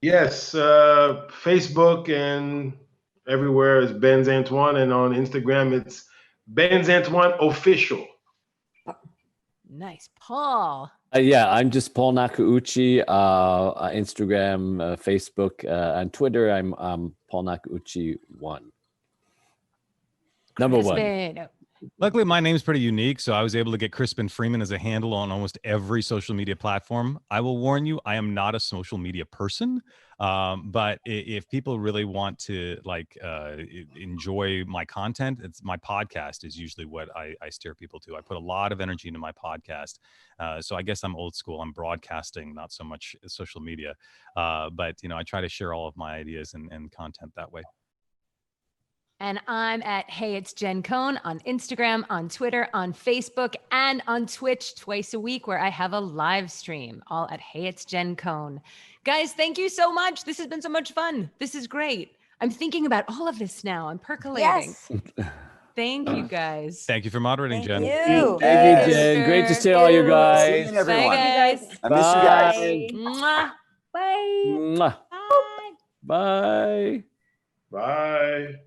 Yes, Facebook and everywhere is Benz Antoine, and on Instagram it's Benz Antoine Official. Nice. Paul. Yeah, I'm just Paul Nakauchi, Instagram, Facebook, and Twitter. I'm Paul Nakauchi 1. Number 1. Luckily, my name's pretty unique, so I was able to get Crispin Freeman as a handle on almost every social media platform. I will warn you, I am not a social media person, but if people really want to enjoy my content, my podcast is usually what I steer people to. I put a lot of energy into my podcast, so I guess I'm old school. I'm broadcasting, not so much social media, but I try to share all of my ideas and content that way. And I'm at Hey It's Jen Cohn on Instagram, on Twitter, on Facebook, and on Twitch twice a week, where I have a live stream, all at Hey It's Jen Cohn. Guys, thank you so much. This has been so much fun. This is great. I'm thinking about all of this now. I'm percolating. Yes. Thank you, guys. Thank you for moderating, Jen. Thank you. Thank you, Jen. Great to see all you guys. See you, everyone. Bye, guys. I miss you guys. Mwah. Bye. Mwah. Bye. Bye. Bye.